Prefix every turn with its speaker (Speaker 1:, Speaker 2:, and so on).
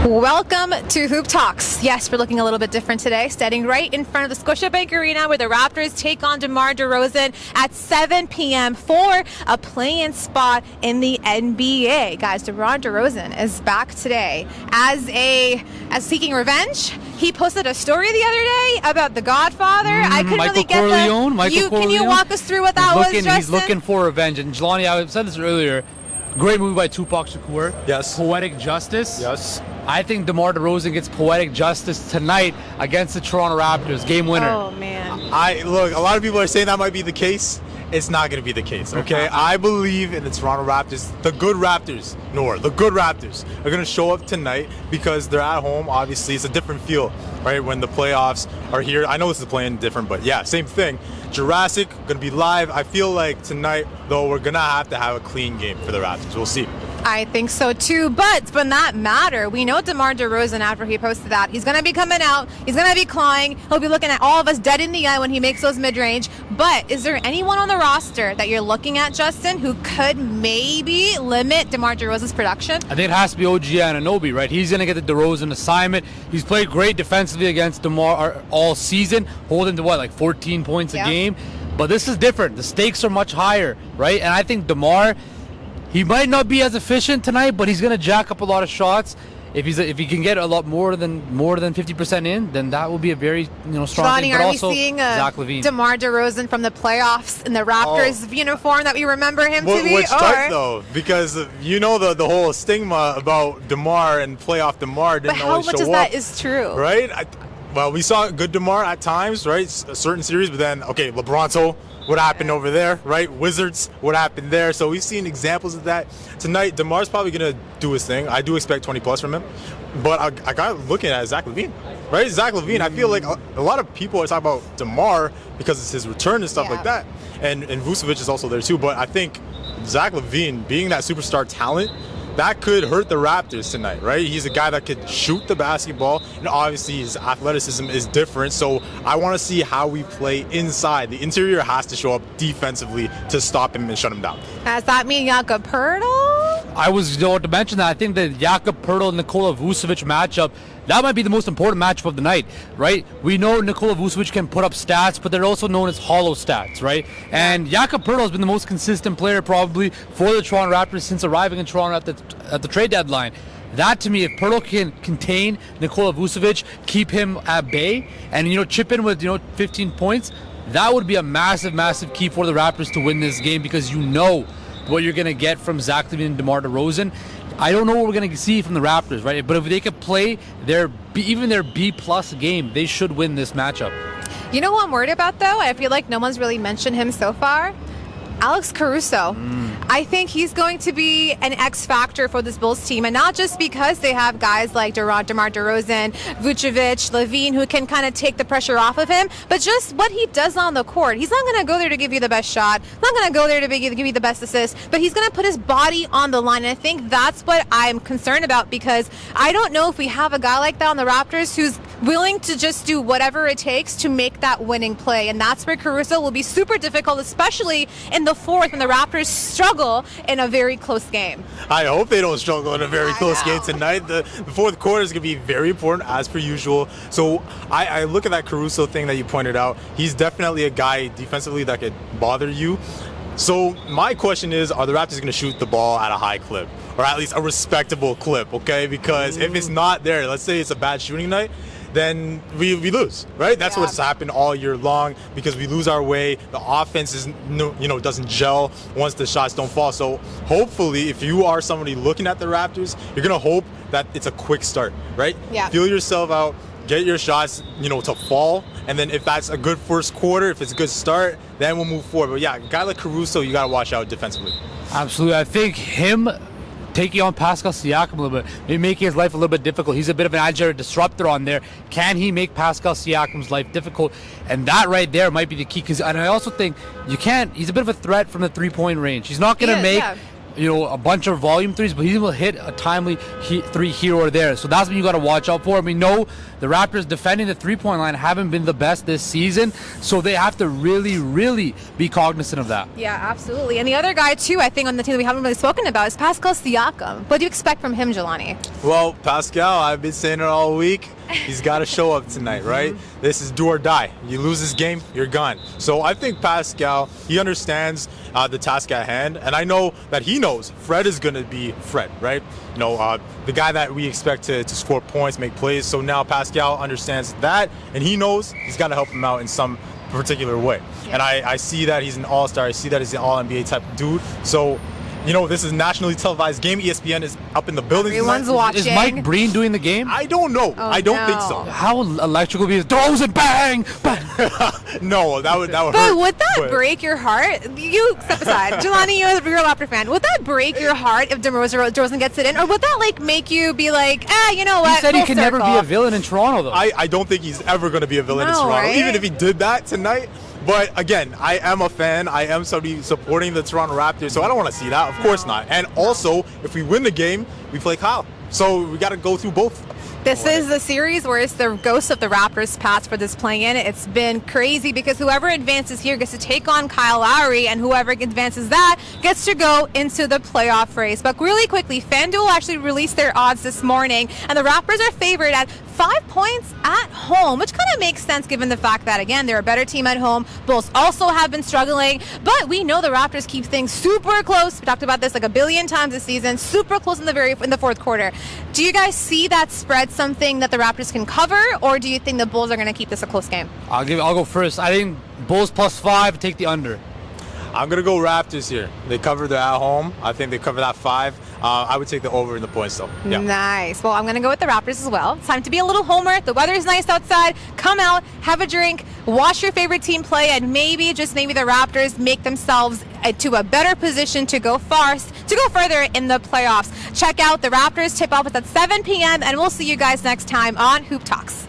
Speaker 1: Welcome to Hoop Talks. Yes, we're looking a little bit different today, standing right in front of the Scotiabank Arena where the Raptors take on DeMar DeRozan at 7 p.m. for a play-in spot in the NBA. Guys, DeMar DeRozan is back today as seeking revenge. He posted a story the other day about The Godfather. I couldn't really get Can you walk us through what that was, Justin?
Speaker 2: He's looking for revenge. And Jelani, I said this earlier, great movie by Tupac Shakur.
Speaker 3: Yes.
Speaker 2: Poetic justice.
Speaker 3: Yes.
Speaker 2: I think DeMar DeRozan gets poetic justice tonight against the Toronto Raptors. Game winner.
Speaker 1: Oh, man.
Speaker 3: Look, a lot of people are saying that might be the case. It's not going to be the case, okay? I believe in the Toronto Raptors. The good Raptors, Noor, the good Raptors are going to show up tonight because they're at home. Obviously, it's a different feel, right, when the playoffs are here. I know this is playing different, but yeah, same thing. Jurassic, going to be live. I feel like tonight, though, we're going to have a clean game for the Raptors. We'll see.
Speaker 1: I think so too, but from that matter, we know DeMar DeRozan, after he posted that, he's going to be coming out, he's going to be clawing, he'll be looking at all of us dead in the eye when he makes those mid-range. But is there anyone on the roster that you're looking at, Justin, who could maybe limit DeMar DeRozan's production?
Speaker 2: I think it has to be OG Anunoby, right? He's going to get the DeRozan assignment. He's played great defensively against DeMar all season, holding to 14 points a game. But this is different. The stakes are much higher, right? And I think DeMar, he might not be as efficient tonight, but he's going to jack up a lot of shots. If he can get a lot more than 50% in, then that will be a very strong thing. But
Speaker 1: are
Speaker 2: also,
Speaker 1: we seeing
Speaker 2: Zach LaVine.
Speaker 1: DeMar DeRozan from the playoffs in the Raptors uniform that we remember him to be?
Speaker 3: Which type, though? Because the whole stigma about DeMar and playoff DeMar didn't always show up.
Speaker 1: But how much of that is true?
Speaker 3: Right? Well, we saw good DeMar at times, right? A certain series, but then, LeBronto. What happened over there, right? Wizards, what happened there? So we've seen examples of that. Tonight, DeMar's probably going to do his thing. I do expect 20-plus from him. But I got looking at Zach LaVine, right? Zach LaVine, I feel like a lot of people are talking about DeMar because it's his return and stuff like that. And Vucevic is also there too. But I think Zach LaVine, being that superstar talent, that could hurt the Raptors tonight, right? He's a guy that could shoot the basketball, and obviously his athleticism is different. So I want to see how we play inside. The interior has to show up defensively to stop him and shut him down.
Speaker 1: Does that mean Jakob Poeltl?
Speaker 2: I was going to mention that. I think the Jakob Poeltl Nikola Vucevic matchup, that might be the most important matchup of the night, right? We know Nikola Vucevic can put up stats, but they're also known as hollow stats, right? And Jakob Poeltl has been the most consistent player probably for the Toronto Raptors since arriving in Toronto at the trade deadline. That, to me, if Poeltl can contain Nikola Vucevic, keep him at bay, and chip in with 15 points, that would be a massive, massive key for the Raptors to win this game, because what you're going to get from Zach LaVine and DeMar DeRozan. I don't know what we're going to see from the Raptors, right? But if they could play even their B-plus game, they should win this matchup.
Speaker 1: You know what I'm worried about, though? I feel like no one's really mentioned him so far. Alex Caruso. I think he's going to be an X factor for this Bulls team, and not just because they have guys like DeMar DeRozan, Vucevic, LaVine, who can kind of take the pressure off of him, but just what he does on the court. He's not going to go there to give you the best shot, not going to go there to give you the best assist, but he's going to put his body on the line, and I think that's what I'm concerned about, because I don't know if we have a guy like that on the Raptors who's willing to just do whatever it takes to make that winning play, and that's where Caruso will be super difficult, especially in the fourth when the Raptors struggle in a very close game.
Speaker 3: I hope they don't struggle in a very close game tonight. The fourth quarter is going to be very important as per usual. So I look at that Caruso thing that you pointed out. He's definitely a guy defensively that could bother you. So my question is, are the Raptors going to shoot the ball at a high clip, or at least a respectable clip, okay? Because if it's not there, let's say it's a bad shooting night, then we lose, right? That's what's happened all year long, because we lose our way. The offense is doesn't gel once the shots don't fall. So hopefully, if you are somebody looking at the Raptors, you're gonna hope that it's a quick start, right?
Speaker 1: Yeah.
Speaker 3: Feel yourself out, get your shots, to fall, and then if that's a good first quarter, if it's a good start, then we'll move forward. But yeah, a guy like Caruso, you gotta watch out defensively.
Speaker 2: Absolutely, I think him taking on Pascal Siakam a little bit, maybe making his life a little bit difficult. He's a bit of an agile disruptor on there. Can he make Pascal Siakam's life difficult? And that right there might be the key. And I also think he's a bit of a threat from the three-point range. He's not going to make a bunch of volume threes, but he will hit a timely three here or there. So that's what you got to watch out for. We know the Raptors defending the three-point line haven't been the best this season, so they have to really, really be cognizant of that.
Speaker 1: Yeah, absolutely. And the other guy, too, I think on the team that we haven't really spoken about is Pascal Siakam. What do you expect from him, Jelani?
Speaker 3: Well, Pascal, I've been saying it all week. He's got to show up tonight, right? This is do or die. You lose this game, you're gone. So I think Pascal, he understands the task at hand, and I know that he knows Fred is going to be Fred, right? The guy that we expect to score points, make plays. So now Pascal understands that, and he knows he's got to help him out in some particular way.
Speaker 1: Yeah.
Speaker 3: And I see that he's an all-star. I see that he's an all-NBA type of dude. So this is a nationally televised game. ESPN is up in the building.
Speaker 1: Everyone's
Speaker 3: tonight.
Speaker 1: watching.
Speaker 2: Is Mike Breen doing the game?
Speaker 3: I don't know.
Speaker 1: Oh,
Speaker 3: I don't think
Speaker 1: no.
Speaker 3: so.
Speaker 2: How electrical be DeRozan, bang, bang.
Speaker 3: No, that would
Speaker 1: But
Speaker 3: hurt.
Speaker 1: would that
Speaker 3: But-
Speaker 1: break your heart? You step aside. Jelani, you're a Raptor fan. Would that break your heart if DeRozan gets it in? Or would that make you be like, you know what?
Speaker 2: He said he
Speaker 1: full
Speaker 2: can never be
Speaker 1: circle.
Speaker 2: a villain in Toronto, though.
Speaker 3: I don't think he's ever going to be a villain in
Speaker 1: No,
Speaker 3: Toronto,
Speaker 1: right?
Speaker 3: even if he did that tonight. But again, I am a fan. I am somebody supporting the Toronto Raptors, so I don't want to see that. Of course not. And also, if we win the game, we play Kyle. So we got to go through both.
Speaker 1: This is the series where it's the ghost of the Raptors past for this play-in. It's been crazy because whoever advances here gets to take on Kyle Lowry, and whoever advances that gets to go into the playoff race. But really quickly, FanDuel actually released their odds this morning, and the Raptors are favored at 5 points at home, which kind of makes sense given the fact that, again, they're a better team at home. Bulls also have been struggling, but we know the Raptors keep things super close. We talked about this like a billion times this season, super close in the fourth quarter. Do you guys see that spread something that the Raptors can cover, or do you think the Bulls are going to keep this a close game?
Speaker 2: I'll go first. I think Bulls +5, take the under.
Speaker 3: I'm going to go Raptors here. They cover their at home. I think they cover that 5. I would take the over in the points, though. Yeah.
Speaker 1: Nice. Well, I'm going to go with the Raptors as well. It's time to be a little homer. The weather's nice outside. Come out, have a drink, watch your favorite team play, and maybe, just maybe, the Raptors make themselves to a better position to go further in the playoffs. Check out the Raptors tip-off at 7 p.m., and we'll see you guys next time on Hoop Talks.